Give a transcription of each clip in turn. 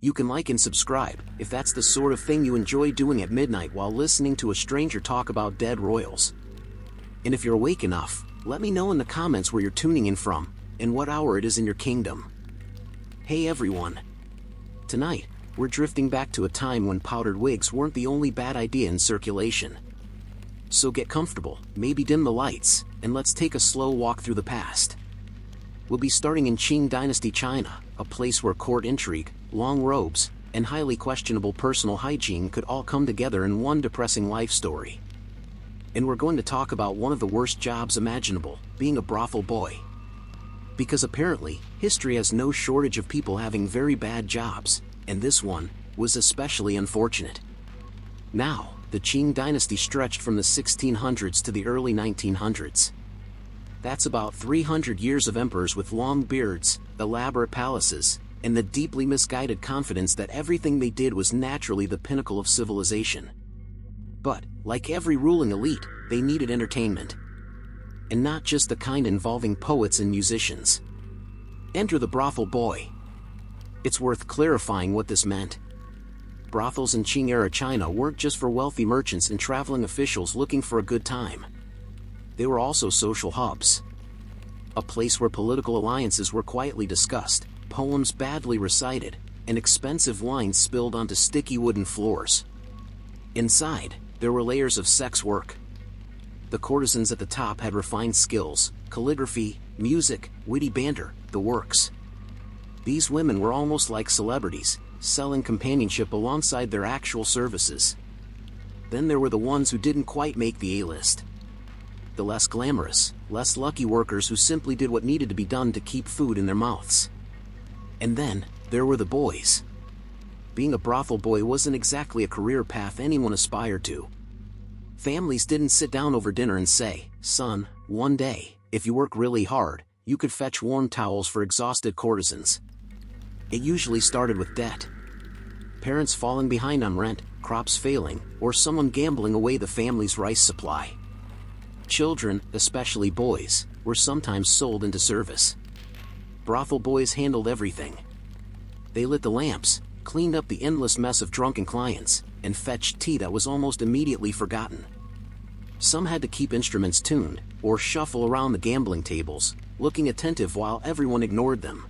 You can like and subscribe if that's the sort of thing you enjoy doing at midnight while listening to a stranger talk about dead royals. And if you're awake enough, let me know in the comments where you're tuning in from and what hour it is in your kingdom. Hey everyone! Tonight, we're drifting back to a time when powdered wigs weren't the only bad idea in circulation. So get comfortable, maybe dim the lights, and let's take a slow walk through the past. We'll be starting in Qing Dynasty China, a place where court intrigue, long robes, and highly questionable personal hygiene could all come together in one depressing life story. And we're going to talk about one of the worst jobs imaginable, being a brothel boy. Because apparently, history has no shortage of people having very bad jobs, and this one was especially unfortunate. Now, the Qing dynasty stretched from the 1600s to the early 1900s. That's about 300 years of emperors with long beards, elaborate palaces, and the deeply misguided confidence that everything they did was naturally the pinnacle of civilization. But, like every ruling elite, they needed entertainment. And not just the kind involving poets and musicians. Enter the brothel boy. It's worth clarifying what this meant. Brothels in Qing-era China weren't just for wealthy merchants and traveling officials looking for a good time. They were also social hubs. A place where political alliances were quietly discussed, poems badly recited, and expensive wine spilled onto sticky wooden floors. Inside, there were layers of sex work. The courtesans at the top had refined skills, calligraphy, music, witty banter, the works. These women were almost like celebrities, selling companionship alongside their actual services. Then there were the ones who didn't quite make the A-list. The less glamorous, less lucky workers who simply did what needed to be done to keep food in their mouths. And then, there were the boys. Being a brothel boy wasn't exactly a career path anyone aspired to. Families didn't sit down over dinner and say, "Son, one day, if you work really hard, you could fetch warm towels for exhausted courtesans." It usually started with debt. Parents falling behind on rent, crops failing, or someone gambling away the family's rice supply. Children, especially boys, were sometimes sold into service. Brothel boys handled everything. They lit the lamps, cleaned up the endless mess of drunken clients, and fetched tea that was almost immediately forgotten. Some had to keep instruments tuned, or shuffle around the gambling tables, looking attentive while everyone ignored them.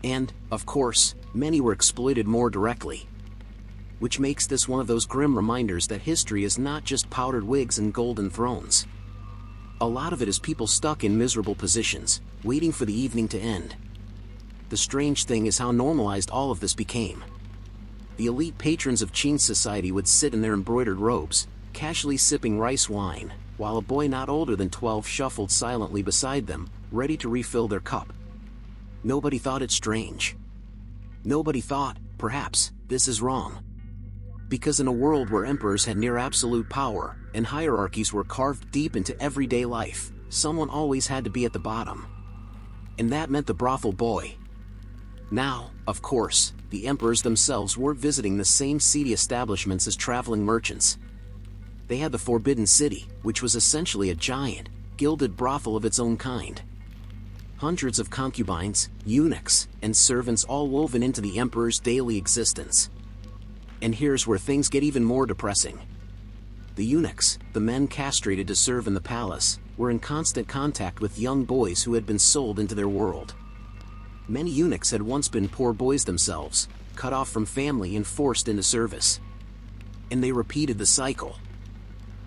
And, of course, many were exploited more directly. Which makes this one of those grim reminders that history is not just powdered wigs and golden thrones. A lot of it is people stuck in miserable positions, waiting for the evening to end. The strange thing is how normalized all of this became. The elite patrons of Qing society would sit in their embroidered robes, casually sipping rice wine, while a boy not older than 12 shuffled silently beside them, ready to refill their cup. Nobody thought it strange. Nobody thought, perhaps, this is wrong. Because in a world where emperors had near absolute power, and hierarchies were carved deep into everyday life, someone always had to be at the bottom. And that meant the brothel boy. Now, of course, the emperors themselves weren't visiting the same seedy establishments as traveling merchants. They had the Forbidden City, which was essentially a giant, gilded brothel of its own kind. Hundreds of concubines, eunuchs, and servants all woven into the emperor's daily existence. And here's where things get even more depressing. The eunuchs, the men castrated to serve in the palace, were in constant contact with young boys who had been sold into their world. Many eunuchs had once been poor boys themselves, cut off from family and forced into service. And they repeated the cycle.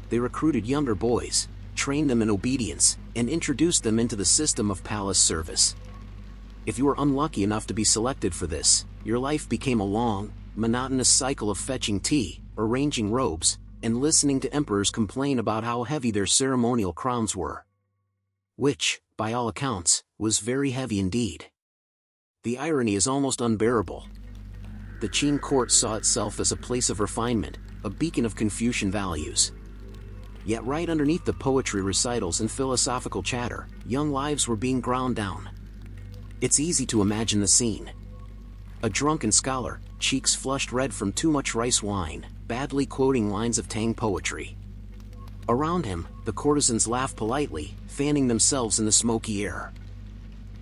They recruited younger boys, trained them in obedience, and introduced them into the system of palace service. If you were unlucky enough to be selected for this, your life became a long, monotonous cycle of fetching tea, arranging robes, and listening to emperors complain about how heavy their ceremonial crowns were. Which, by all accounts, was very heavy indeed. The irony is almost unbearable. The Qing court saw itself as a place of refinement, a beacon of Confucian values. Yet right underneath the poetry recitals and philosophical chatter, young lives were being ground down. It's easy to imagine the scene. A drunken scholar, cheeks flushed red from too much rice wine, badly quoting lines of Tang poetry. Around him, the courtesans laugh politely, fanning themselves in the smoky air.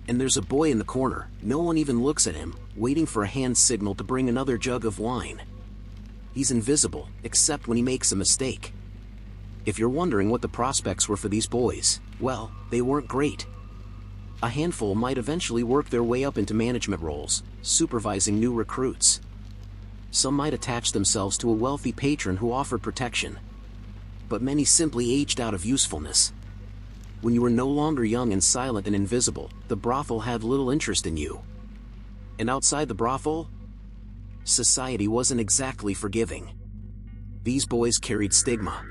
And there's a boy in the corner, no one even looks at him, waiting for a hand signal to bring another jug of wine. He's invisible, except when he makes a mistake. If you're wondering what the prospects were for these boys, well, they weren't great. A handful might eventually work their way up into management roles, supervising new recruits. Some might attach themselves to a wealthy patron who offered protection. But many simply aged out of usefulness. When you were no longer young and silent and invisible, the brothel had little interest in you. And outside the brothel, society wasn't exactly forgiving. These boys carried stigma.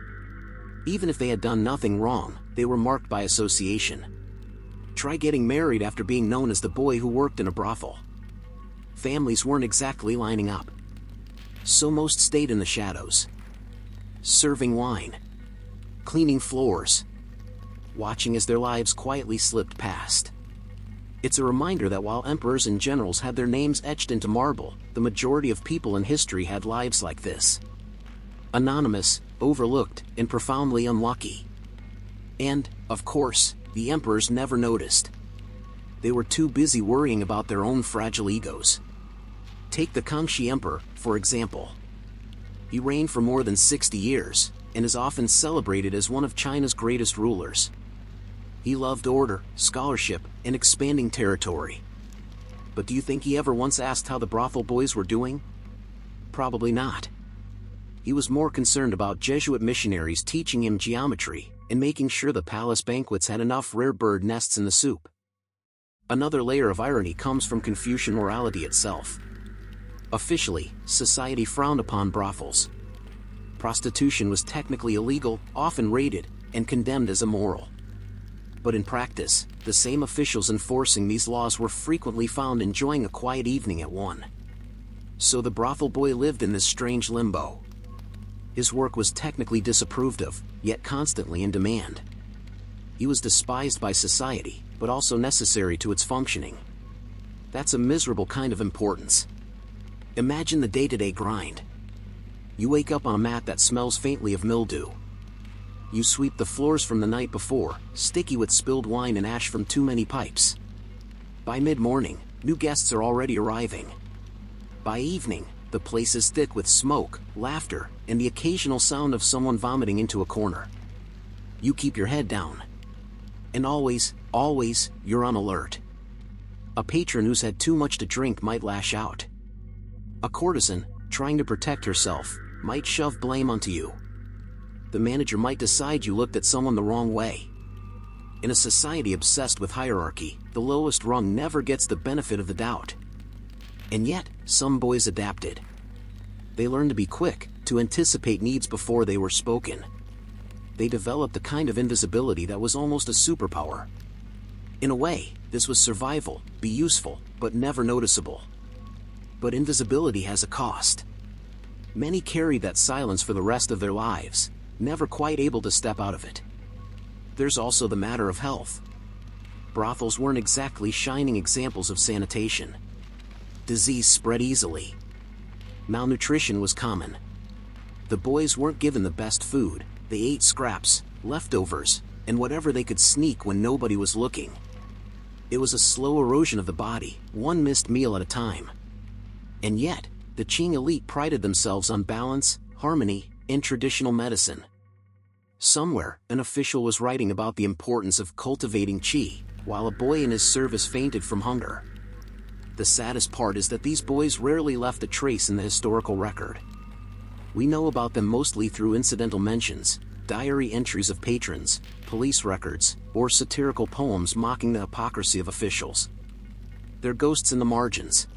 Even if they had done nothing wrong, they were marked by association. Try getting married after being known as the boy who worked in a brothel. Families weren't exactly lining up. So most stayed in the shadows. Serving wine. Cleaning floors. Watching as their lives quietly slipped past. It's a reminder that while emperors and generals had their names etched into marble, the majority of people in history had lives like this. Anonymous, overlooked, and profoundly unlucky. And, of course, the emperors never noticed. They were too busy worrying about their own fragile egos. Take the Kangxi Emperor, for example. He reigned for more than 60 years, and is often celebrated as one of China's greatest rulers. He loved order, scholarship, and expanding territory. But do you think he ever once asked how the brothel boys were doing? Probably not. He was more concerned about Jesuit missionaries teaching him geometry, and making sure the palace banquets had enough rare bird nests in the soup. Another layer of irony comes from Confucian morality itself. Officially, society frowned upon brothels. Prostitution was technically illegal, often raided, and condemned as immoral. But in practice, the same officials enforcing these laws were frequently found enjoying a quiet evening at one. So the brothel boy lived in this strange limbo. His work was technically disapproved of, yet constantly in demand. He was despised by society, but also necessary to its functioning. That's a miserable kind of importance. Imagine the day-to-day grind. You wake up on a mat that smells faintly of mildew. You sweep the floors from the night before, sticky with spilled wine and ash from too many pipes. By mid-morning, new guests are already arriving. By evening, the place is thick with smoke, laughter, and the occasional sound of someone vomiting into a corner. You keep your head down. And always, you're on alert. A patron who's had too much to drink might lash out. A courtesan, trying to protect herself, might shove blame onto you. The manager might decide you looked at someone the wrong way. In a society obsessed with hierarchy, the lowest rung never gets the benefit of the doubt. And yet, some boys adapted. They learned to be quick, to anticipate needs before they were spoken. They developed a kind of invisibility that was almost a superpower. In a way, this was survival, be useful, but never noticeable. But invisibility has a cost. Many carry that silence for the rest of their lives, never quite able to step out of it. There's also the matter of health. Brothels weren't exactly shining examples of sanitation. Disease spread easily. Malnutrition was common. The boys weren't given the best food, they ate scraps, leftovers, and whatever they could sneak when nobody was looking. It was a slow erosion of the body, one missed meal at a time. And yet, the Qing elite prided themselves on balance, harmony, and traditional medicine. Somewhere, an official was writing about the importance of cultivating qi, while a boy in his service fainted from hunger. The saddest part is that these boys rarely left a trace in the historical record. We know about them mostly through incidental mentions, diary entries of patrons, police records, or satirical poems mocking the hypocrisy of officials. They're ghosts in the margins.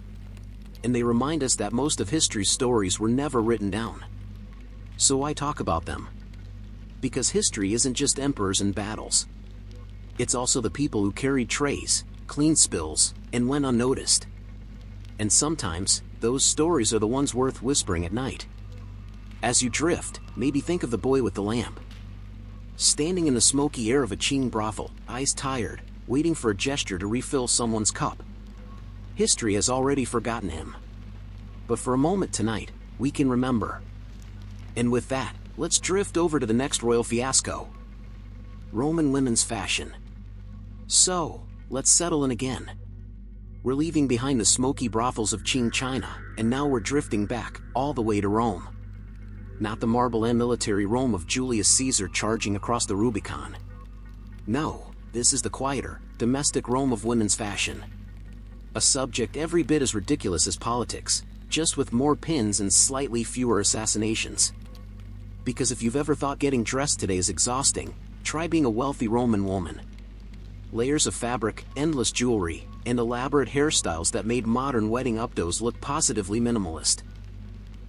And they remind us that most of history's stories were never written down. So why talk about them? Because history isn't just emperors and battles. It's also the people who carried trays, cleaned spills, and went unnoticed. And sometimes, those stories are the ones worth whispering at night. As you drift, maybe think of the boy with the lamp. Standing in the smoky air of a Qing brothel, eyes tired, waiting for a gesture to refill someone's cup. History has already forgotten him. But for a moment tonight, we can remember. And with that, let's drift over to the next royal fiasco. Roman women's fashion. So, let's settle in again. We're leaving behind the smoky brothels of Qing China, and now we're drifting back, all the way to Rome. Not the marble and military Rome of Julius Caesar charging across the Rubicon. No, this is the quieter, domestic Rome of women's fashion. A subject every bit as ridiculous as politics, just with more pins and slightly fewer assassinations. Because if you've ever thought getting dressed today is exhausting, try being a wealthy Roman woman. Layers of fabric, endless jewelry, and elaborate hairstyles that made modern wedding updos look positively minimalist.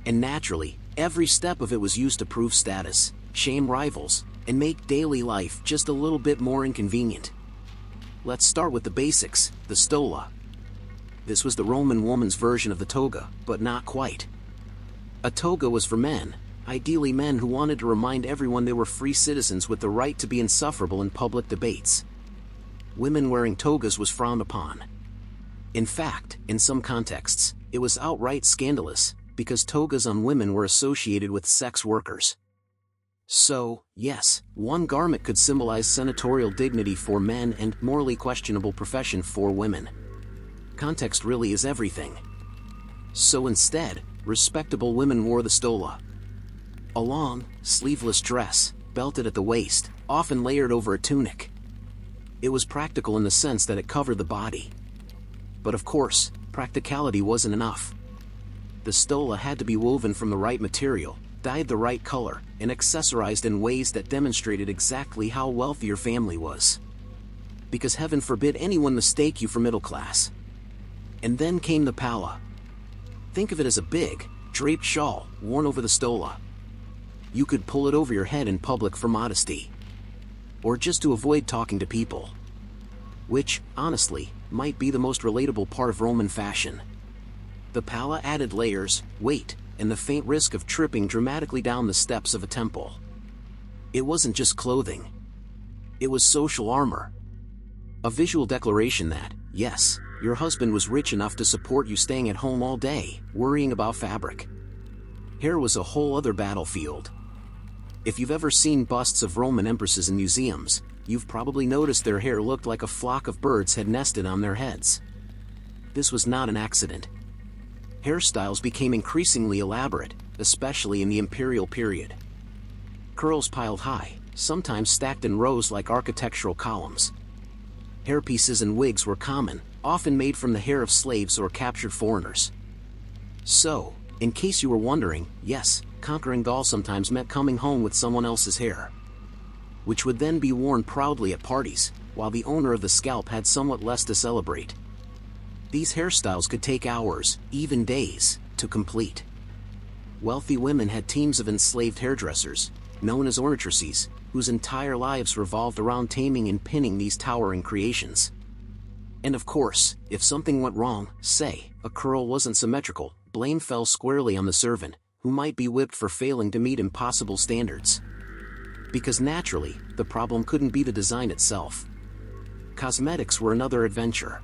And naturally, every step of it was used to prove status, shame rivals, and make daily life just a little bit more inconvenient. Let's start with the basics, the stola. This was the Roman woman's version of the toga, but not quite. A toga was for men, ideally men who wanted to remind everyone they were free citizens with the right to be insufferable in public debates. Women wearing togas was frowned upon. In fact, in some contexts, it was outright scandalous, because togas on women were associated with sex workers. So, yes, one garment could symbolize senatorial dignity for men and morally questionable profession for women. Context really is everything. So instead, respectable women wore the stola. A long, sleeveless dress, belted at the waist, often layered over a tunic. It was practical in the sense that it covered the body. But of course, practicality wasn't enough. The stola had to be woven from the right material, dyed the right color, and accessorized in ways that demonstrated exactly how wealthy your family was. Because heaven forbid anyone mistake you for middle class. And then came the palla. Think of it as a big, draped shawl worn over the stola. You could pull it over your head in public for modesty. Or just to avoid talking to people. Which, honestly, might be the most relatable part of Roman fashion. The palla added layers, weight, and the faint risk of tripping dramatically down the steps of a temple. It wasn't just clothing. It was social armor. A visual declaration that, yes, your husband was rich enough to support you staying at home all day, worrying about fabric. Hair was a whole other battlefield. If you've ever seen busts of Roman empresses in museums, you've probably noticed their hair looked like a flock of birds had nested on their heads. This was not an accident. Hairstyles became increasingly elaborate, especially in the imperial period. Curls piled high, sometimes stacked in rows like architectural columns. Hairpieces and wigs were common, often made from the hair of slaves or captured foreigners. So, in case you were wondering, yes, conquering Gaul sometimes meant coming home with someone else's hair, which would then be worn proudly at parties, while the owner of the scalp had somewhat less to celebrate. These hairstyles could take hours, even days, to complete. Wealthy women had teams of enslaved hairdressers, known as ornatrices, whose entire lives revolved around taming and pinning these towering creations. And of course, if something went wrong, say, a curl wasn't symmetrical, blame fell squarely on the servant, who might be whipped for failing to meet impossible standards. Because naturally, the problem couldn't be the design itself. Cosmetics were another adventure.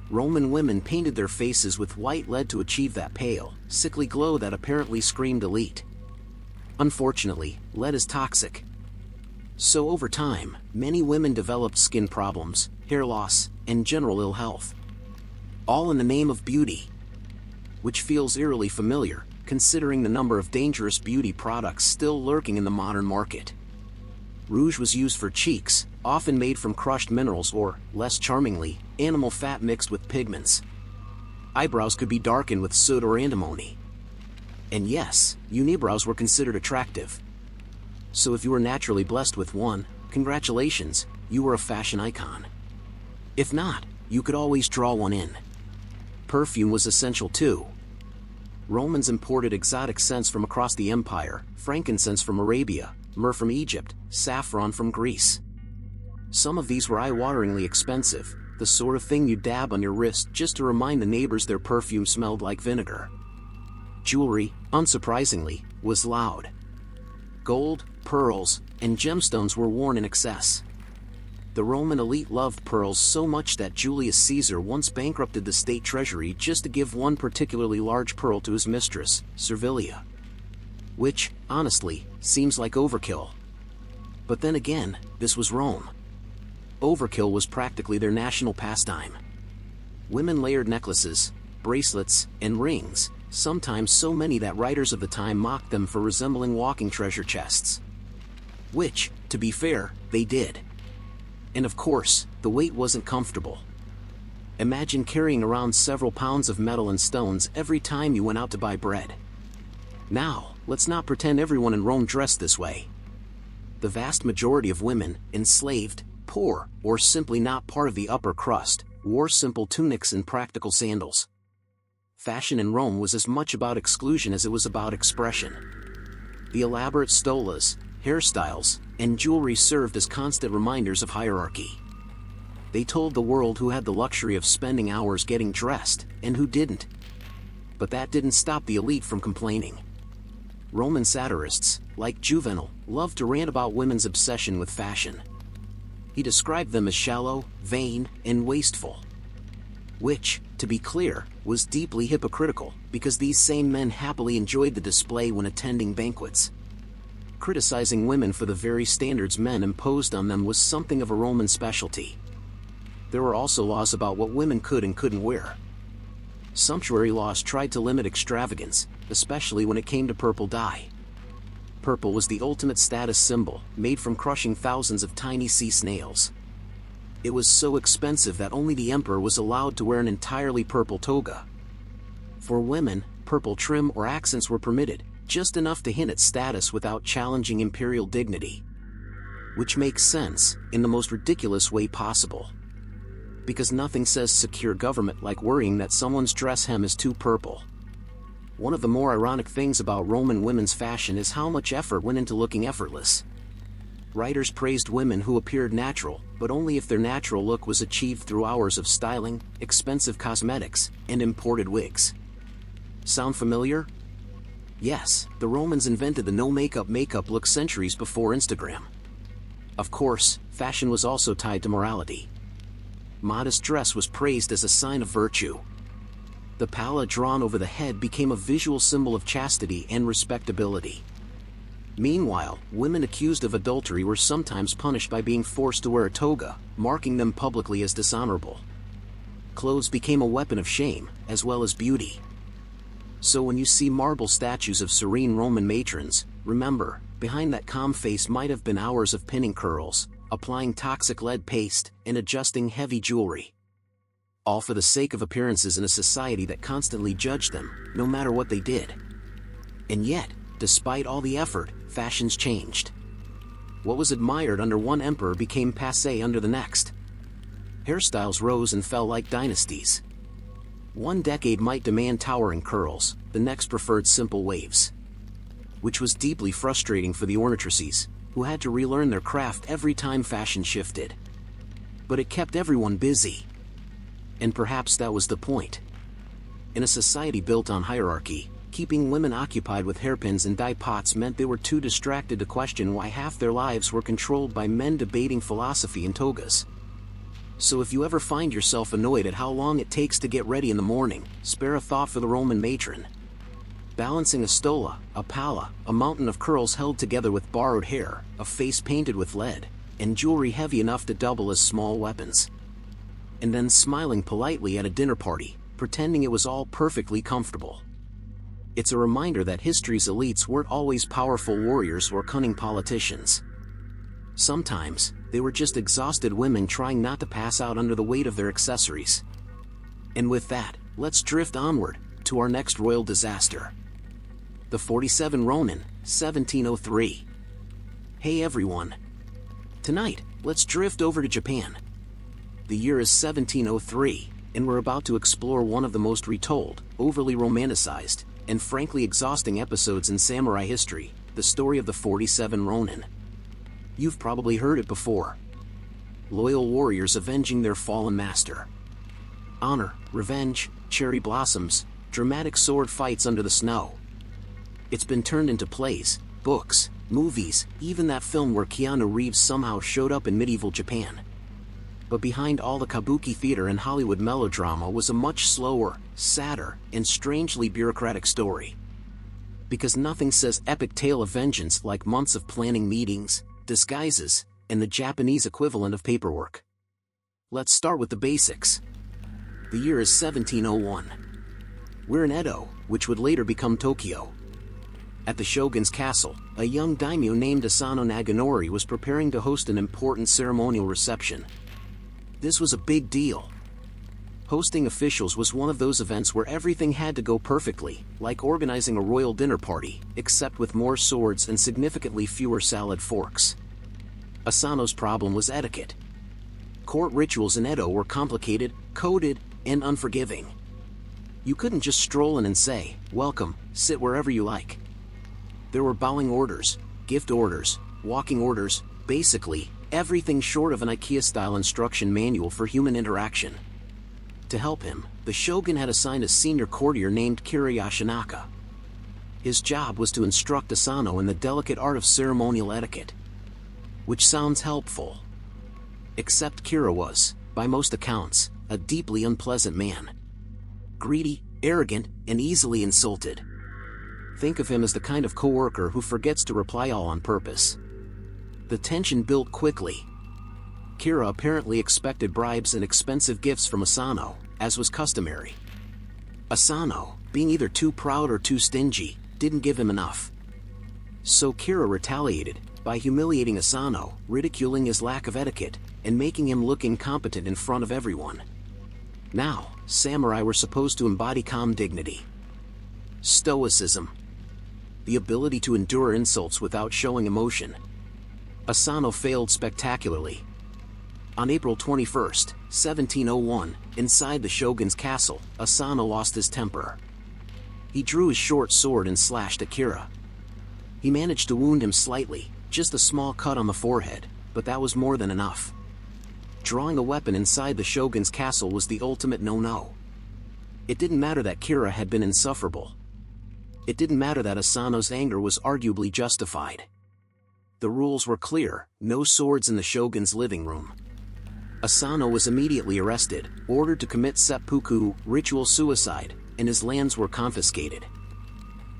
Roman women painted their faces with white lead to achieve that pale, sickly glow that apparently screamed elite. Unfortunately, lead is toxic. So over time, many women developed skin problems, hair loss, and general ill health. All in the name of beauty. Which feels eerily familiar, considering the number of dangerous beauty products still lurking in the modern market. Rouge was used for cheeks, often made from crushed minerals or, less charmingly, animal fat mixed with pigments. Eyebrows could be darkened with soot or antimony. And yes, unibrows were considered attractive. So if you were naturally blessed with one, congratulations, you were a fashion icon. If not, you could always draw one in. Perfume was essential too. Romans imported exotic scents from across the empire, frankincense from Arabia, myrrh from Egypt, saffron from Greece. Some of these were eye-wateringly expensive, the sort of thing you dab on your wrist just to remind the neighbors their perfume smelled like vinegar. Jewelry, unsurprisingly, was loud. Gold, pearls, and gemstones were worn in excess. The Roman elite loved pearls so much that Julius Caesar once bankrupted the state treasury just to give one particularly large pearl to his mistress, Servilia. Which, honestly, seems like overkill. But then again, this was Rome. overkill was practically their national pastime. Women layered necklaces, bracelets, and rings, sometimes so many that writers of the time mocked them for resembling walking treasure chests. Which, to be fair, they did. And of course, the weight wasn't comfortable. Imagine carrying around several pounds of metal and stones every time you went out to buy bread. Now, let's not pretend everyone in Rome dressed this way. The vast majority of women, enslaved, poor, or simply not part of the upper crust, wore simple tunics and practical sandals. Fashion in Rome was as much about exclusion as it was about expression. The elaborate stolas, hairstyles, and jewelry served as constant reminders of hierarchy. They told the world who had the luxury of spending hours getting dressed, and who didn't. But that didn't stop the elite from complaining. Roman satirists, like Juvenal, loved to rant about women's obsession with fashion. He described them as shallow, vain, and wasteful. Which, to be clear, was deeply hypocritical, because these same men happily enjoyed the display when attending banquets. Criticizing women for the very standards men imposed on them was something of a Roman specialty. There were also laws about what women could and couldn't wear. Sumptuary laws tried to limit extravagance, especially when it came to purple dye. Purple was the ultimate status symbol, made from crushing thousands of tiny sea snails. It was so expensive that only the emperor was allowed to wear an entirely purple toga. For women, purple trim or accents were permitted, just enough to hint at status without challenging imperial dignity. Which makes sense, in the most ridiculous way possible. Because nothing says secure government like worrying that someone's dress hem is too purple. One of the more ironic things about Roman women's fashion is how much effort went into looking effortless. Writers praised women who appeared natural, but only if their natural look was achieved through hours of styling, expensive cosmetics, and imported wigs. Sound familiar? Yes, the Romans invented the no-makeup look centuries before Instagram. Of course, fashion was also tied to morality. Modest dress was praised as a sign of virtue. The palla drawn over the head became a visual symbol of chastity and respectability. Meanwhile, women accused of adultery were sometimes punished by being forced to wear a toga, marking them publicly as dishonorable. Clothes became a weapon of shame, as well as beauty. So when you see marble statues of serene Roman matrons, remember, behind that calm face might have been hours of pinning curls, applying toxic lead paste, and adjusting heavy jewelry. All for the sake of appearances in a society that constantly judged them, no matter what they did. And yet, despite all the effort, fashions changed. What was admired under one emperor became passé under the next. Hairstyles rose and fell like dynasties. One decade might demand towering curls, the next preferred simple waves. Which was deeply frustrating for the ornitresses, who had to relearn their craft every time fashion shifted. But it kept everyone busy. And perhaps that was the point. In a society built on hierarchy, keeping women occupied with hairpins and dye pots meant they were too distracted to question why half their lives were controlled by men debating philosophy in togas. So if you ever find yourself annoyed at how long it takes to get ready in the morning, spare a thought for the Roman matron. Balancing a stola, a palla, a mountain of curls held together with borrowed hair, a face painted with lead, and jewelry heavy enough to double as small weapons. And then smiling politely at a dinner party, pretending it was all perfectly comfortable. It's a reminder that history's elites weren't always powerful warriors or cunning politicians. Sometimes, they were just exhausted women trying not to pass out under the weight of their accessories. And with that, let's drift onward, to our next royal disaster. The 47 Ronin, 1703. Hey everyone! Tonight, let's drift over to Japan. The year is 1703, and we're about to explore one of the most retold, overly romanticized, and frankly exhausting episodes in samurai history, the story of the 47 Ronin. You've probably heard it before. Loyal warriors avenging their fallen master. Honor, revenge, cherry blossoms, dramatic sword fights under the snow. It's been turned into plays, books, movies, even that film where Keanu Reeves somehow showed up in medieval Japan. But behind all the kabuki theater and Hollywood melodrama was a much slower, sadder, and strangely bureaucratic story. Because nothing says epic tale of vengeance like months of planning meetings, disguises, and the Japanese equivalent of paperwork. Let's start with the basics. The year is 1701. We're in Edo, which would later become Tokyo. At the shogun's castle, a young daimyo named Asano Naganori was preparing to host an important ceremonial reception. This was a big deal. Hosting officials was one of those events where everything had to go perfectly, like organizing a royal dinner party, except with more swords and significantly fewer salad forks. Asano's problem was etiquette. Court rituals in Edo were complicated, coded, and unforgiving. You couldn't just stroll in and say, "Welcome, sit wherever you like." There were bowing orders, gift orders, walking orders, basically, everything short of an IKEA-style instruction manual for human interaction. To help him, the shogun had assigned a senior courtier named Kira Yashinaka. His job was to instruct Asano in the delicate art of ceremonial etiquette. Which sounds helpful. Except Kira was, by most accounts, a deeply unpleasant man. Greedy, arrogant, and easily insulted. Think of him as the kind of coworker who forgets to reply all on purpose. The tension built quickly. Kira apparently expected bribes and expensive gifts from Asano, as was customary. Asano, being either too proud or too stingy, didn't give him enough. So Kira retaliated, by humiliating Asano, ridiculing his lack of etiquette, and making him look incompetent in front of everyone. Now, samurai were supposed to embody calm dignity. Stoicism. The ability to endure insults without showing emotion. Asano failed spectacularly. On April 21, 1701, inside the shogun's castle, Asano lost his temper. He drew his short sword and slashed at Kira. He managed to wound him slightly, just a small cut on the forehead, but that was more than enough. Drawing a weapon inside the shogun's castle was the ultimate no-no. It didn't matter that Kira had been insufferable. It didn't matter that Asano's anger was arguably justified. The rules were clear: no swords in the shogun's living room. Asano was immediately arrested, ordered to commit seppuku, ritual suicide, and his lands were confiscated.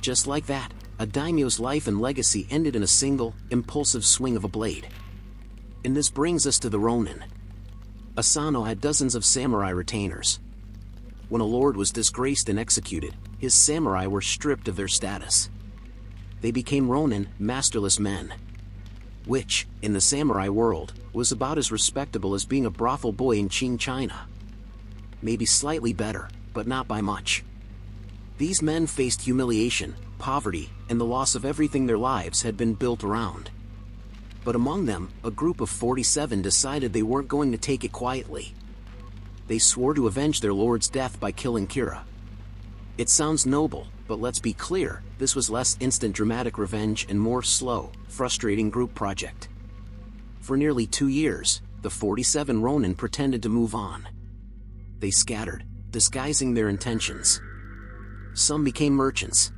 Just like that, a daimyo's life and legacy ended in a single, impulsive swing of a blade. And this brings us to the Ronin. Asano had dozens of samurai retainers. When a lord was disgraced and executed, his samurai were stripped of their status. They became Ronin, masterless men. Which, in the samurai world, was about as respectable as being a brothel boy in Qing, China. Maybe slightly better, but not by much. These men faced humiliation, poverty, and the loss of everything their lives had been built around. But among them, a group of 47 decided they weren't going to take it quietly. They swore to avenge their lord's death by killing Kira. It sounds noble, but let's be clear, this was less instant dramatic revenge and more slow, frustrating group project. For nearly 2 years, the 47 Ronin pretended to move on. They scattered, disguising their intentions. Some became merchants.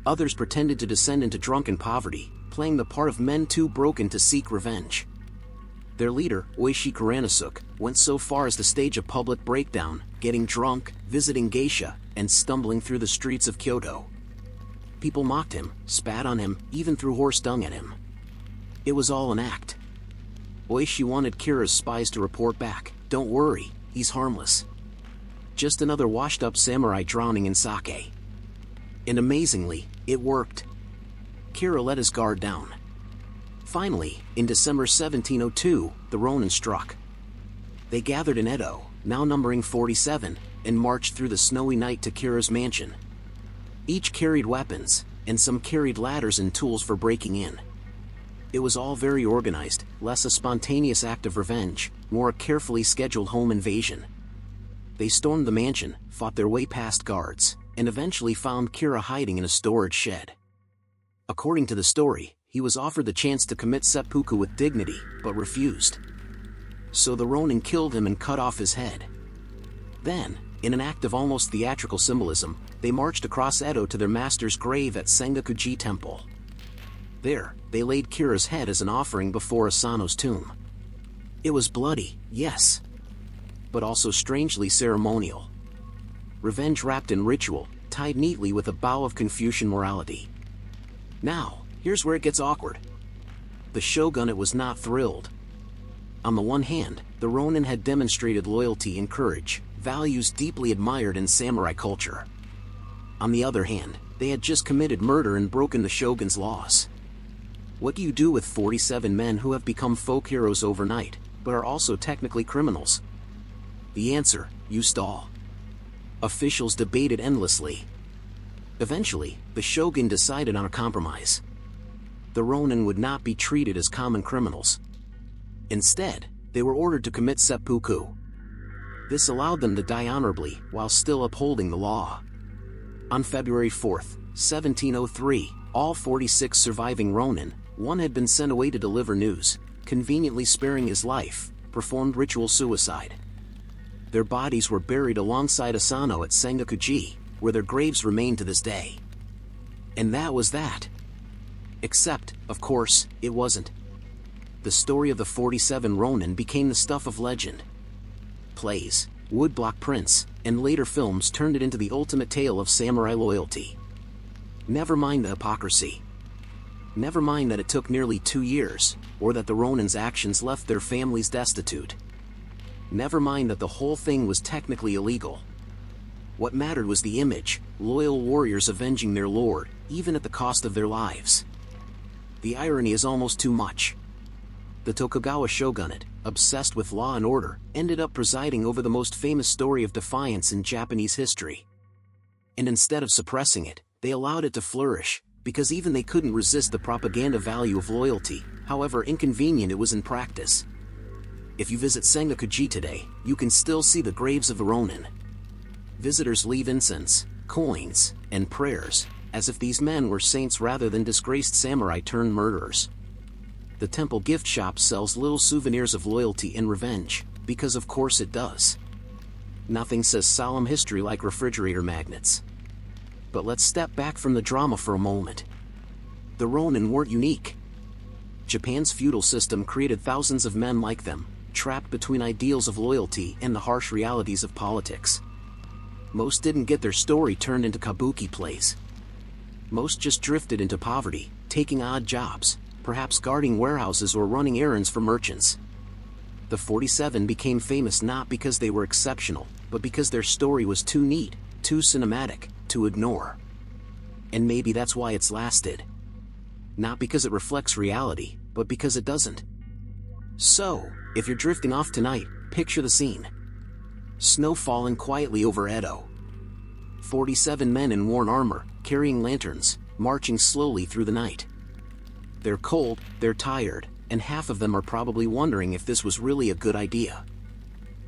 Others pretended to descend into drunken poverty, playing the part of men too broken to seek revenge. Their leader, Oishi Kuranasuke, went so far as to stage a public breakdown, getting drunk, visiting geisha, and stumbling through the streets of Kyoto. People mocked him, spat on him, even threw horse dung at him. It was all an act. Oishi wanted Kira's spies to report back, "Don't worry, he's harmless. Just another washed-up samurai drowning in sake." And amazingly, it worked. Kira let his guard down. Finally, in December 1702, the Ronin struck. They gathered in Edo, now numbering 47, and marched through the snowy night to Kira's mansion. Each carried weapons, and some carried ladders and tools for breaking in. It was all very organized, less a spontaneous act of revenge, more a carefully scheduled home invasion. They stormed the mansion, fought their way past guards, and eventually found Kira hiding in a storage shed. According to the story, he was offered the chance to commit seppuku with dignity, but refused. So the Ronin killed him and cut off his head. Then, in an act of almost theatrical symbolism, they marched across Edo to their master's grave at Sengakuji Temple. There, they laid Kira's head as an offering before Asano's tomb. It was bloody, yes, but also strangely ceremonial. Revenge wrapped in ritual, tied neatly with a bow of Confucian morality. Now, here's where it gets awkward. The shogunate was not thrilled. On the one hand, the Ronin had demonstrated loyalty and courage, values deeply admired in samurai culture. On the other hand, they had just committed murder and broken the shogun's laws. What do you do with 47 men who have become folk heroes overnight, but are also technically criminals? The answer: you stall. Officials debated endlessly. Eventually, the shogun decided on a compromise. The Ronin would not be treated as common criminals. Instead, they were ordered to commit seppuku. This allowed them to die honorably while still upholding the law. On February 4, 1703, all 46 surviving Ronin, one had been sent away to deliver news, conveniently sparing his life, performed ritual suicide. Their bodies were buried alongside Asano at Sengakuji, where their graves remain to this day. And that was that. Except, of course, it wasn't. The story of the 47 Ronin became the stuff of legend. Plays, woodblock prints, and later films turned it into the ultimate tale of samurai loyalty. Never mind the hypocrisy. Never mind that it took nearly 2 years, or that the Ronin's actions left their families destitute. Never mind that the whole thing was technically illegal. What mattered was the image: loyal warriors avenging their lord, even at the cost of their lives. The irony is almost too much. The Tokugawa shogunate, obsessed with law and order, ended up presiding over the most famous story of defiance in Japanese history. And instead of suppressing it, they allowed it to flourish, because even they couldn't resist the propaganda value of loyalty, however inconvenient it was in practice. If you visit Sengakuji today, you can still see the graves of the Ronin. Visitors leave incense, coins, and prayers, as if these men were saints rather than disgraced samurai turned murderers. The temple gift shop sells little souvenirs of loyalty and revenge, because of course it does. Nothing says solemn history like refrigerator magnets. But let's step back from the drama for a moment. The Ronin weren't unique. Japan's feudal system created thousands of men like them, trapped between ideals of loyalty and the harsh realities of politics. Most didn't get their story turned into kabuki plays. Most just drifted into poverty, taking odd jobs, perhaps guarding warehouses or running errands for merchants. The 47 became famous not because they were exceptional, but because their story was too neat, too cinematic, to ignore. And maybe that's why it's lasted. Not because it reflects reality, but because it doesn't. So, if you're drifting off tonight, picture the scene. Snow falling quietly over Edo. 47 men in worn armor, carrying lanterns, marching slowly through the night. They're cold, they're tired, and half of them are probably wondering if this was really a good idea.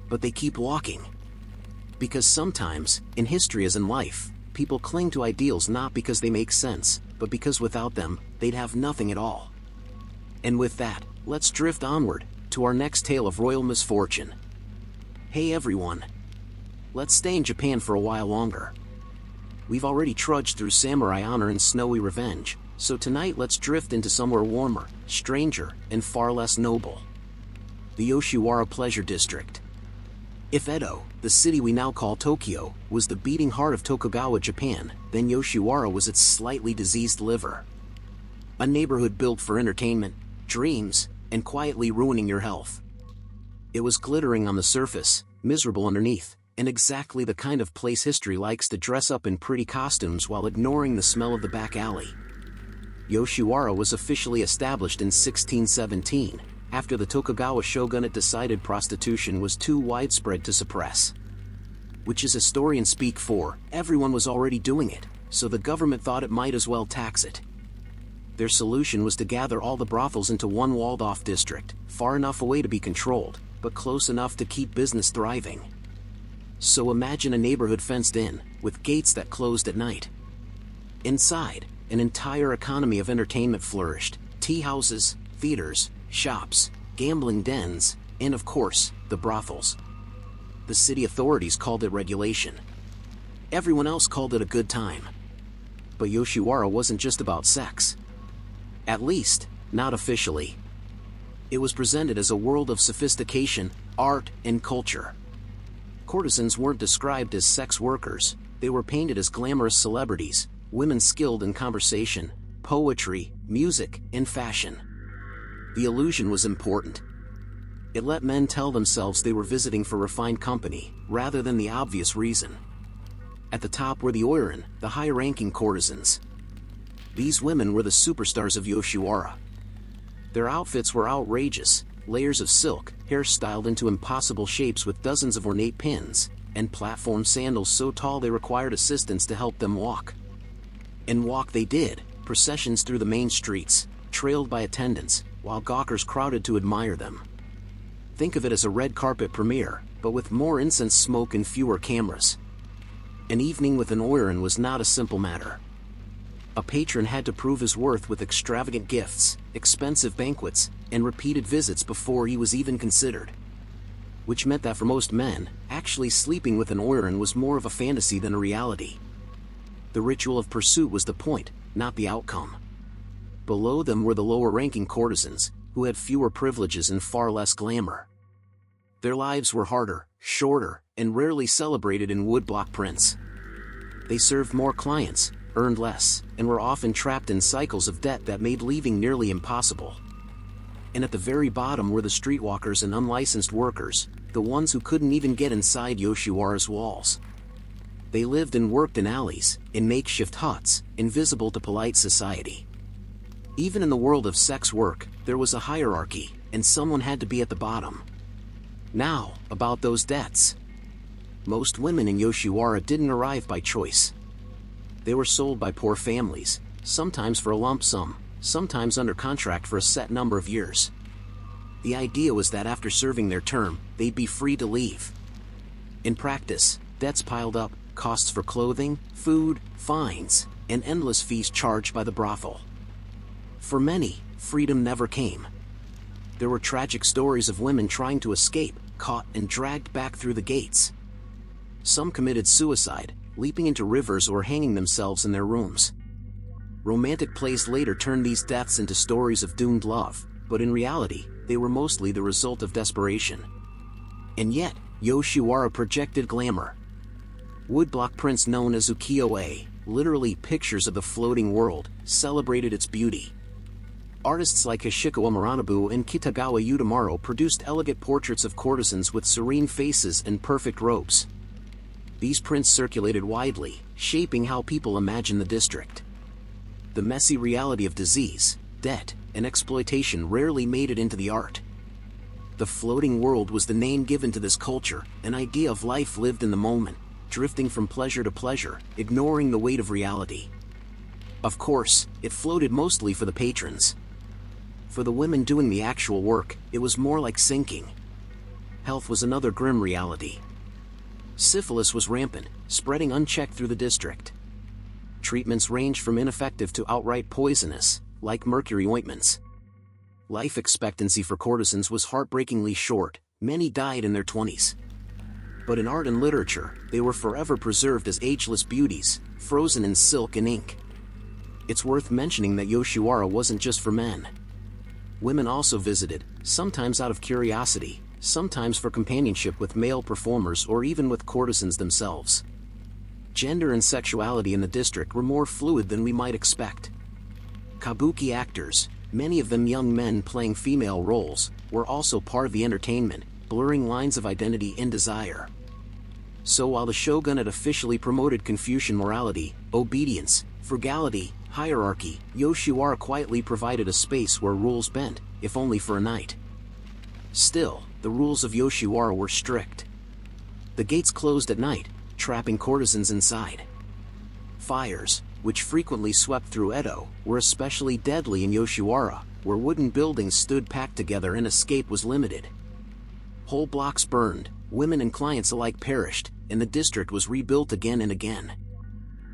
But they keep walking. Because sometimes, in history as in life, people cling to ideals not because they make sense, but because without them, they'd have nothing at all. And with that, let's drift onward, to our next tale of royal misfortune. Hey everyone! Let's stay in Japan for a while longer. We've already trudged through samurai honor and snowy revenge, so tonight let's drift into somewhere warmer, stranger, and far less noble. The Yoshiwara Pleasure District. If Edo, the city we now call Tokyo, was the beating heart of Tokugawa Japan, then Yoshiwara was its slightly diseased liver. A neighborhood built for entertainment, dreams, and quietly ruining your health. It was glittering on the surface, miserable underneath, and exactly the kind of place history likes to dress up in pretty costumes while ignoring the smell of the back alley. Yoshiwara was officially established in 1617, after the Tokugawa shogunate decided prostitution was too widespread to suppress. Which is historians speak for, everyone was already doing it, so the government thought it might as well tax it. Their solution was to gather all the brothels into one walled-off district, far enough away to be controlled, but close enough to keep business thriving. So imagine a neighborhood fenced in, with gates that closed at night. Inside, an entire economy of entertainment flourished: tea houses, theaters, shops, gambling dens, and of course, the brothels. The city authorities called it regulation. Everyone else called it a good time. But Yoshiwara wasn't just about sex. At least, not officially. It was presented as a world of sophistication, art, and culture. Courtesans weren't described as sex workers, they were painted as glamorous celebrities, women skilled in conversation, poetry, music, and fashion. The illusion was important. It let men tell themselves they were visiting for refined company, rather than the obvious reason. At the top were the oiran, the high-ranking courtesans. These women were the superstars of Yoshiwara. Their outfits were outrageous, layers of silk, hair styled into impossible shapes with dozens of ornate pins, and platform sandals so tall they required assistants to help them walk. And walk they did, processions through the main streets, trailed by attendants, while gawkers crowded to admire them. Think of it as a red carpet premiere, but with more incense smoke and fewer cameras. An evening with an oiran was not a simple matter. A patron had to prove his worth with extravagant gifts, expensive banquets, and repeated visits before he was even considered. Which meant that for most men, actually sleeping with an oiran was more of a fantasy than a reality. The ritual of pursuit was the point, not the outcome. Below them were the lower-ranking courtesans, who had fewer privileges and far less glamour. Their lives were harder, shorter, and rarely celebrated in woodblock prints. They served more clients, earned less, and were often trapped in cycles of debt that made leaving nearly impossible. And at the very bottom were the streetwalkers and unlicensed workers, the ones who couldn't even get inside Yoshiwara's walls. They lived and worked in alleys, in makeshift huts, invisible to polite society. Even in the world of sex work, there was a hierarchy, and someone had to be at the bottom. Now, about those debts. Most women in Yoshiwara didn't arrive by choice. They were sold by poor families, sometimes for a lump sum, sometimes under contract for a set number of years. The idea was that after serving their term, they'd be free to leave. In practice, debts piled up, costs for clothing, food, fines, and endless fees charged by the brothel. For many, freedom never came. There were tragic stories of women trying to escape, caught and dragged back through the gates. Some committed suicide, leaping into rivers or hanging themselves in their rooms. Romantic plays later turned these deaths into stories of doomed love, but in reality, they were mostly the result of desperation. And yet, Yoshiwara projected glamour. Woodblock prints known as ukiyo-e, literally pictures of the floating world, celebrated its beauty. Artists like Hashiko Muranobu and Kitagawa Utamaro produced elegant portraits of courtesans with serene faces and perfect robes. These prints circulated widely, shaping how people imagine the district. The messy reality of disease, debt, and exploitation rarely made it into the art. The floating world was the name given to this culture, an idea of life lived in the moment, drifting from pleasure to pleasure, ignoring the weight of reality. Of course, it floated mostly for the patrons. For the women doing the actual work, it was more like sinking. Health was another grim reality. Syphilis was rampant, spreading unchecked through the district. Treatments ranged from ineffective to outright poisonous, like mercury ointments. Life expectancy for courtesans was heartbreakingly short, many died in their 20s. But in art and literature, they were forever preserved as ageless beauties, frozen in silk and ink. It's worth mentioning that Yoshiwara wasn't just for men. Women also visited, sometimes out of curiosity, sometimes for companionship with male performers or even with courtesans themselves. Gender and sexuality in the district were more fluid than we might expect. Kabuki actors, many of them young men playing female roles, were also part of the entertainment, blurring lines of identity and desire. So while the shogun had officially promoted Confucian morality, obedience, frugality, hierarchy, Yoshiwara quietly provided a space where rules bent, if only for a night. Still, the rules of Yoshiwara were strict. The gates closed at night, trapping courtesans inside. Fires, which frequently swept through Edo, were especially deadly in Yoshiwara, where wooden buildings stood packed together and escape was limited. Whole blocks burned, women and clients alike perished, and the district was rebuilt again and again.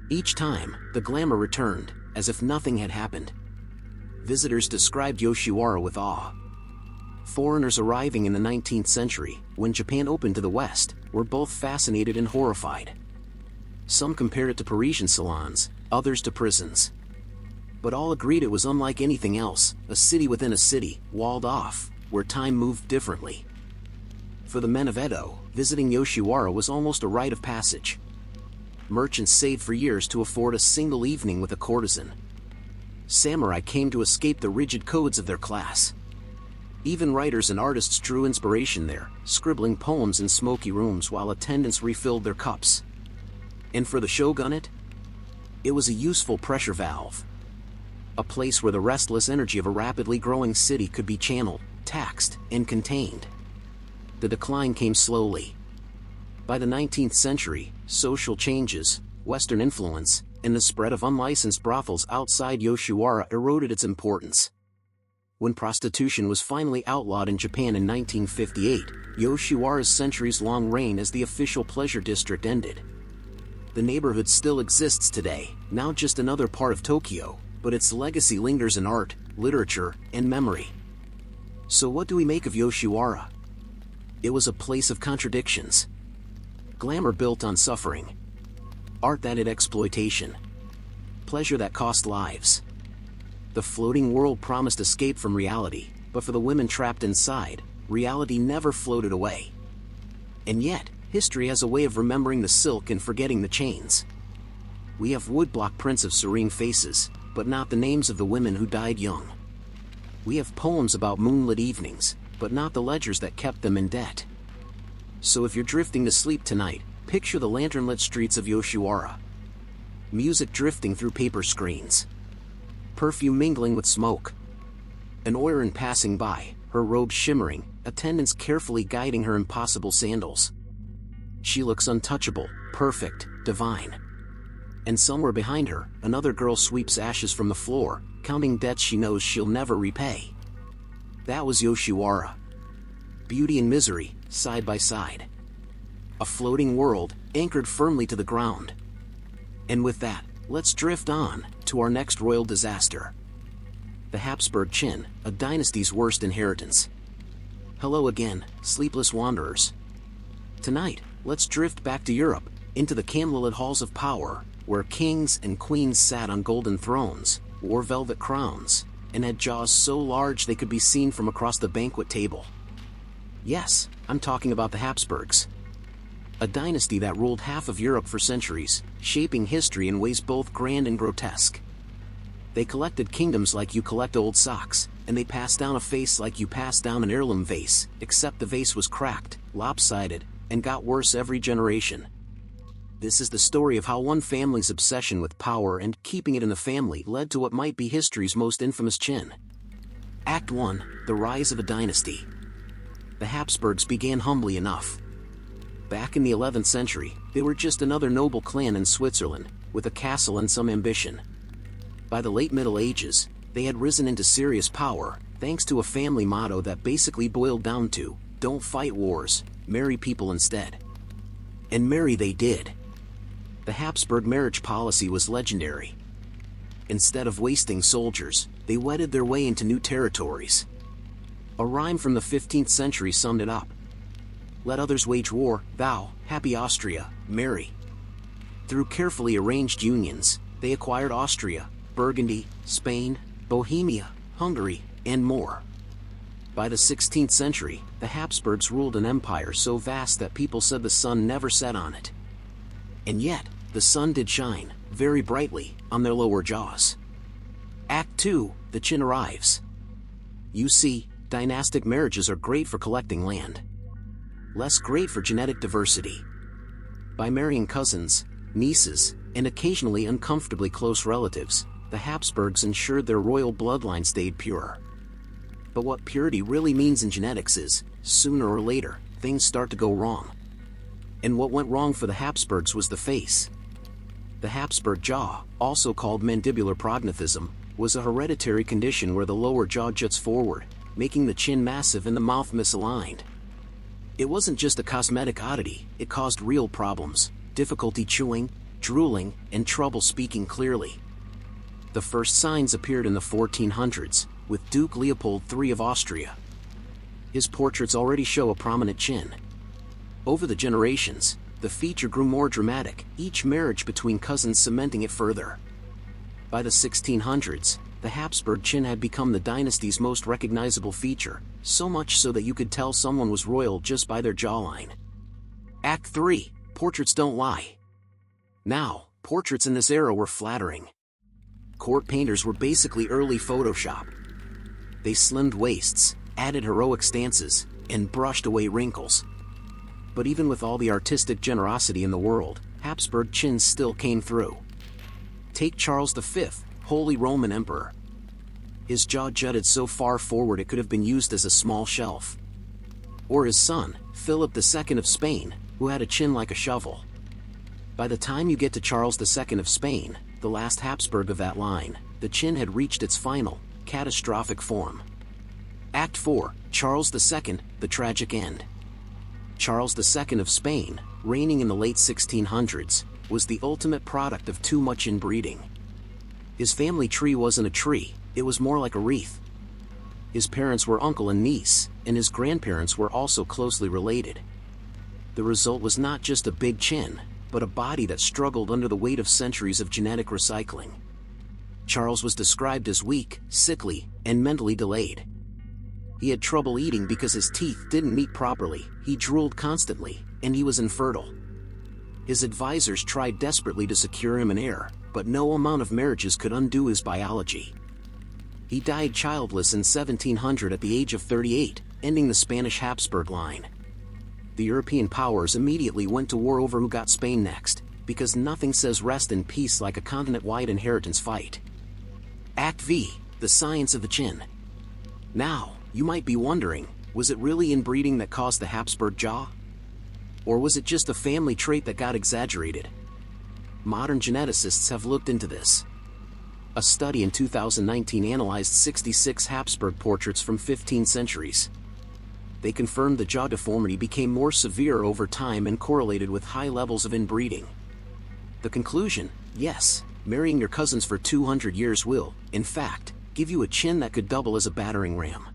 Each time, the glamour returned, as if nothing had happened. Visitors described Yoshiwara with awe. Foreigners arriving in the 19th century, when Japan opened to the West, were both fascinated and horrified. Some compared it to Parisian salons, others to prisons. But all agreed it was unlike anything else, a city within a city, walled off, where time moved differently. For the men of Edo, visiting Yoshiwara was almost a rite of passage. Merchants saved for years to afford a single evening with a courtesan. Samurai came to escape the rigid codes of their class. Even writers and artists drew inspiration there, scribbling poems in smoky rooms while attendants refilled their cups. And for the shogunate, it was a useful pressure valve. A place where the restless energy of a rapidly growing city could be channeled, taxed, and contained. The decline came slowly. By the 19th century, social changes, Western influence, and the spread of unlicensed brothels outside Yoshiwara eroded its importance. When prostitution was finally outlawed in Japan in 1958, Yoshiwara's centuries-long reign as the official pleasure district ended. The neighborhood still exists today, now just another part of Tokyo, but its legacy lingers in art, literature, and memory. So what do we make of Yoshiwara? It was a place of contradictions. Glamour built on suffering. Art that had exploitation. Pleasure that cost lives. The floating world promised escape from reality, but for the women trapped inside, reality never floated away. And yet, history has a way of remembering the silk and forgetting the chains. We have woodblock prints of serene faces, but not the names of the women who died young. We have poems about moonlit evenings, but not the ledgers that kept them in debt. So if you're drifting to sleep tonight, picture the lantern-lit streets of Yoshiwara. Music drifting through paper screens. Perfume mingling with smoke. An oiran passing by, her robe shimmering, attendants carefully guiding her impossible sandals. She looks untouchable, perfect, divine. And somewhere behind her, another girl sweeps ashes from the floor, counting debts she knows she'll never repay. That was Yoshiwara. Beauty and misery, side by side. A floating world, anchored firmly to the ground. And with that, let's drift on to our next royal disaster. The Habsburg Qing, a dynasty's worst inheritance. Hello again, sleepless wanderers. Tonight, let's drift back to Europe, into the candlelit halls of power, where kings and queens sat on golden thrones, wore velvet crowns, and had jaws so large they could be seen from across the banquet table. Yes, I'm talking about the Habsburgs. A dynasty that ruled half of Europe for centuries, shaping history in ways both grand and grotesque. They collected kingdoms like you collect old socks, and they passed down a face like you pass down an heirloom vase, except the vase was cracked, lopsided, and got worse every generation. This is the story of how one family's obsession with power and keeping it in the family led to what might be history's most infamous Qing. Act 1, The Rise of a Dynasty. The Habsburgs began humbly enough. Back in the 11th century, they were just another noble clan in Switzerland, with a castle and some ambition. By the late Middle Ages, they had risen into serious power, thanks to a family motto that basically boiled down to, don't fight wars, marry people instead. And marry they did. The Habsburg marriage policy was legendary. Instead of wasting soldiers, they wedded their way into new territories. A rhyme from the 15th century summed it up. Let others wage war, thou, happy Austria, marry. Through carefully arranged unions, they acquired Austria, Burgundy, Spain, Bohemia, Hungary, and more. By the 16th century, the Habsburgs ruled an empire so vast that people said the sun never set on it. And yet, the sun did shine, very brightly, on their lower jaws. Act 2, The Qing arrives. You see, dynastic marriages are great for collecting land. Less great for genetic diversity. By marrying cousins, nieces, and occasionally uncomfortably close relatives, the Habsburgs ensured their royal bloodline stayed pure. But what purity really means in genetics is, sooner or later, things start to go wrong. And what went wrong for the Habsburgs was the face. The Habsburg jaw, also called mandibular prognathism, was a hereditary condition where the lower jaw juts forward, making the chin massive and the mouth misaligned. It wasn't just a cosmetic oddity, it caused real problems, difficulty chewing, drooling, and trouble speaking clearly. The first signs appeared in the 1400s, with Duke Leopold III of Austria. His portraits already show a prominent chin. Over the generations, the feature grew more dramatic, each marriage between cousins cementing it further. By the 1600s, the Habsburg chin had become the dynasty's most recognizable feature, so much so that you could tell someone was royal just by their jawline. Act 3, Portraits don't lie. Now, portraits in this era were flattering. Court painters were basically early Photoshop. They slimmed waists, added heroic stances, and brushed away wrinkles. But even with all the artistic generosity in the world, Habsburg chins still came through. Take Charles V, Holy Roman Emperor. His jaw jutted so far forward it could have been used as a small shelf. Or his son, Philip II of Spain, who had a chin like a shovel. By the time you get to Charles II of Spain, the last Habsburg of that line, the chin had reached its final, catastrophic form. Act 4, Charles II, the tragic end. Charles II of Spain, reigning in the late 1600s, was the ultimate product of too much inbreeding. His family tree wasn't a tree, it was more like a wreath. His parents were uncle and niece, and his grandparents were also closely related. The result was not just a big chin, but a body that struggled under the weight of centuries of genetic recycling. Charles was described as weak, sickly, and mentally delayed. He had trouble eating because his teeth didn't meet properly, he drooled constantly, and he was infertile. His advisors tried desperately to secure him an heir, but no amount of marriages could undo his biology. He died childless in 1700 at the age of 38, ending the Spanish Habsburg line. The European powers immediately went to war over who got Spain next, because nothing says rest in peace like a continent-wide inheritance fight. Act V, the science of the chin. Now, you might be wondering, was it really inbreeding that caused the Habsburg jaw? Or was it just a family trait that got exaggerated? Modern geneticists have looked into this. A study in 2019 analyzed 66 Habsburg portraits from 15 centuries. They confirmed the jaw deformity became more severe over time and correlated with high levels of inbreeding. The conclusion: yes, marrying your cousins for 200 years will, in fact, give you a chin that could double as a battering ram.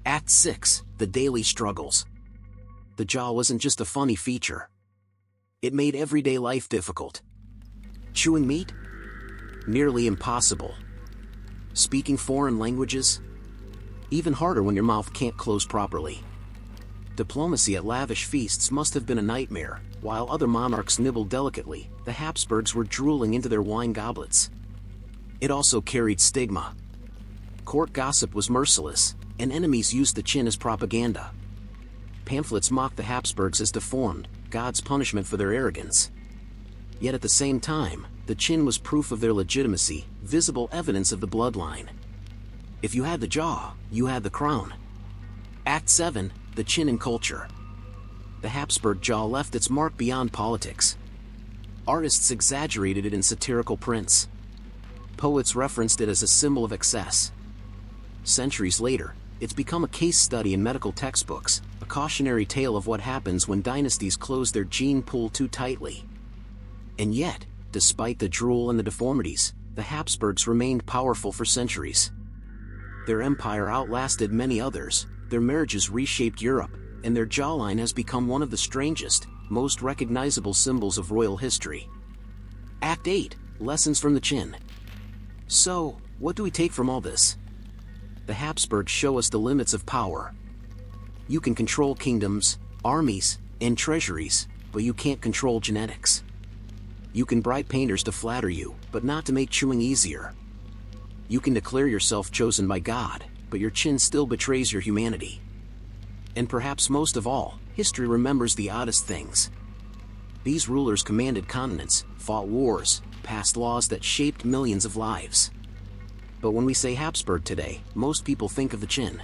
Act 6, the daily struggles. The jaw wasn't just a funny feature. It made everyday life difficult. Chewing meat? Nearly impossible. Speaking foreign languages? Even harder when your mouth can't close properly. Diplomacy at lavish feasts must have been a nightmare. While other monarchs nibbled delicately, the Habsburgs were drooling into their wine goblets. It also carried stigma. Court gossip was merciless, and enemies used the chin as propaganda. Pamphlets mocked the Habsburgs as deformed, God's punishment for their arrogance. Yet at the same time, the chin was proof of their legitimacy, visible evidence of the bloodline. If you had the jaw, you had the crown. Act 7, the chin in culture. The Habsburg jaw left its mark beyond politics. Artists exaggerated it in satirical prints. Poets referenced it as a symbol of excess. Centuries later, it's become a case study in medical textbooks, a cautionary tale of what happens when dynasties close their gene pool too tightly. And yet, despite the drool and the deformities, the Habsburgs remained powerful for centuries. Their empire outlasted many others, their marriages reshaped Europe, and their jawline has become one of the strangest, most recognizable symbols of royal history. Act 8, lessons from the chin. So, what do we take from all this? The Habsburgs show us the limits of power. You can control kingdoms, armies, and treasuries, but you can't control genetics. You can bribe painters to flatter you, but not to make chewing easier. You can declare yourself chosen by God, but your chin still betrays your humanity. And perhaps most of all, history remembers the oddest things. These rulers commanded continents, fought wars, passed laws that shaped millions of lives. But when we say Habsburg today, most people think of the chin.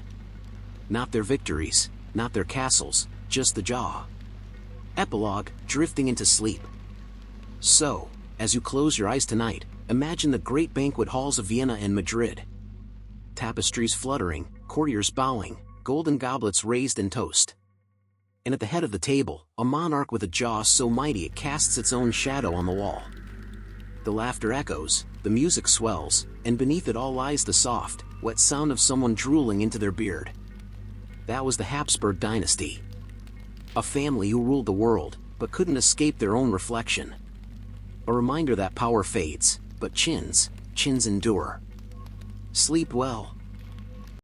Not their victories, not their castles, just the jaw. Epilogue, drifting into sleep. So, as you close your eyes tonight, imagine the great banquet halls of Vienna and Madrid. Tapestries fluttering, courtiers bowing, golden goblets raised in toast. And at the head of the table, a monarch with a jaw so mighty it casts its own shadow on the wall. The laughter echoes, the music swells, and beneath it all lies the soft, wet sound of someone drooling into their beard. That was the Habsburg Dynasty. A family who ruled the world, but couldn't escape their own reflection. A reminder that power fades, but chins endure. Sleep well,